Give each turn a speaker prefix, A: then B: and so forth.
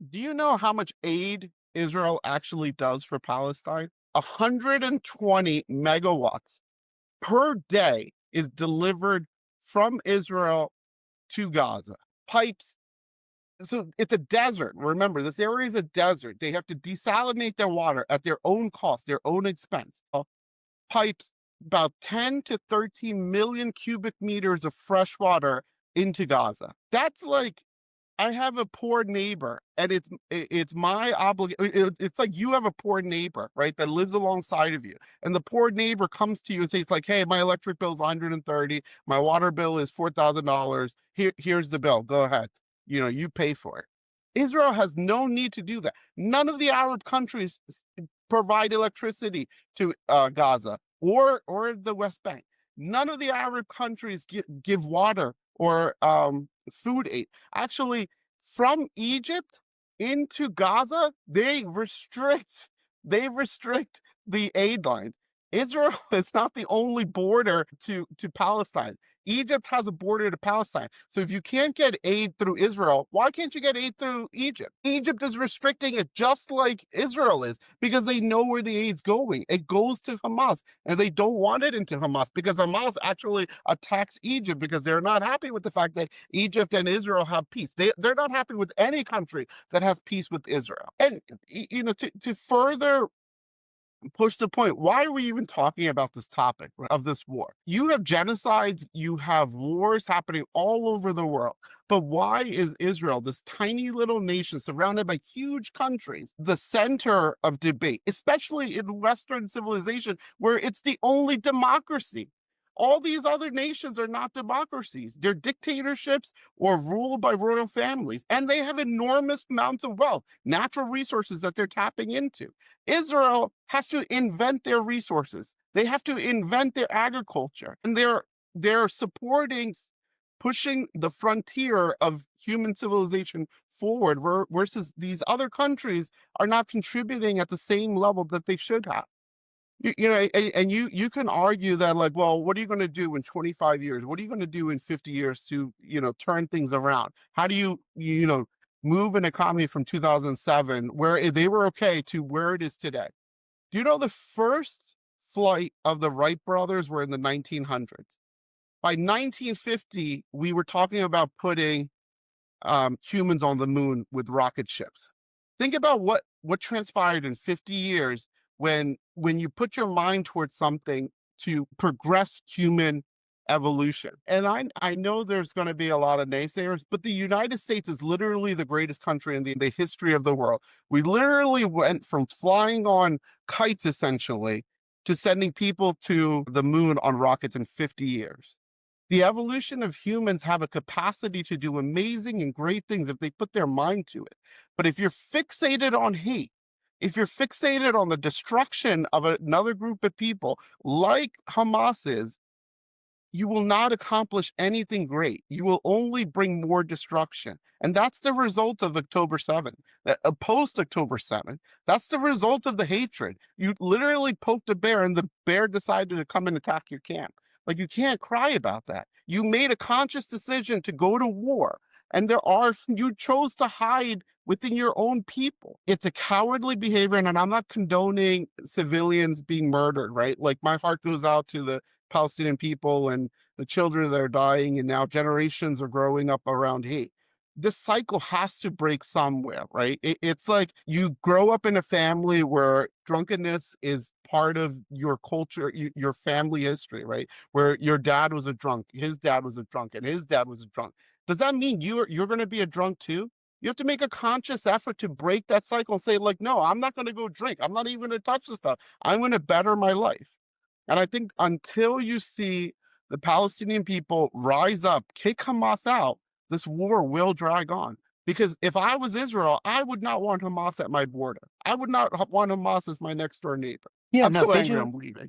A: Do you know how much aid Israel actually does for Palestine? 120 megawatts per day is delivered from Israel to Gaza. Pipes. So it's a desert. Remember, this area is a desert. They have to desalinate their water at their own cost, their own expense. Pipes about 10 to 13 million cubic meters of fresh water into Gaza. That's like I have a poor neighbor, and it's my obligation. It's like you have a poor neighbor, right, that lives alongside of you, and the poor neighbor comes to you and says, like, "Hey, my electric bill is 130, my water bill is $4,000. Here's the bill. Go ahead. You pay for it." Israel has no need to do that. None of the Arab countries provide electricity to Gaza or the West Bank. None of the Arab countries give water or food aid. Actually, from Egypt into Gaza, they restrict the aid lines. Israel is not the only border to Palestine. Egypt has a border to Palestine. So if you can't get aid through Israel, why can't you get aid through Egypt? Egypt is restricting it just like Israel is because they know where the aid's going. It goes to Hamas, and they don't want it into Hamas because Hamas actually attacks Egypt because they're not happy with the fact that Egypt and Israel have peace. They're not happy with any country that has peace with Israel. And to further push the point, why are we even talking about this topic, right, of this war? You have genocides, you have wars happening all over the world. But why is Israel, this tiny little nation surrounded by huge countries, the center of debate, especially in Western civilization, where it's the only democracy? All these other nations are not democracies. They're dictatorships or ruled by royal families, and they have enormous amounts of wealth, natural resources that they're tapping into. Israel has to invent their resources. They have to invent their agriculture, and they're supporting pushing the frontier of human civilization forward, versus these other countries are not contributing at the same level that they should have. And you can argue that, like, well, what are you going to do in 25 years? What are you going to do in 50 years to turn things around? How do you move an economy from 2007, where they were okay, to where it is today? Do you know the first flight of the Wright brothers were in the 1900s? By 1950, we were talking about putting humans on the moon with rocket ships. Think about what transpired in 50 years when you put your mind towards something to progress human evolution. And I know there's going to be a lot of naysayers, but the United States is literally the greatest country in the history of the world. We literally went from flying on kites, essentially, to sending people to the moon on rockets in 50 years. The evolution of humans have a capacity to do amazing and great things if they put their mind to it. But if you're fixated on hate, if you're fixated on the destruction of another group of people like Hamas is, you will not accomplish anything great. You will only bring more destruction. And that's the result of October 7th, post October 7th. That's the result of the hatred. You literally poked a bear, and the bear decided to come and attack your camp. Like, you can't cry about that. You made a conscious decision to go to war, and you chose to hide within your own people. It's a cowardly behavior, and I'm not condoning civilians being murdered, right? Like, my heart goes out to the Palestinian people and the children that are dying, and now generations are growing up around hate. This cycle has to break somewhere, right? It's like you grow up in a family where drunkenness is part of your culture, your family history, right? Where your dad was a drunk, his dad was a drunk, and his dad was a drunk. Does that mean you're going to be a drunk too? You have to make a conscious effort to break that cycle and say, like, no, I'm not going to go drink. I'm not even going to touch this stuff. I'm going to better my life. And I think until you see the Palestinian people rise up, kick Hamas out, this war will drag on. Because if I was Israel, I would not want Hamas at my border. I would not want Hamas as my next door neighbor.
B: Yeah,
A: I'm
B: no,
A: so
B: they
A: angry
B: do.
A: I'm leaving.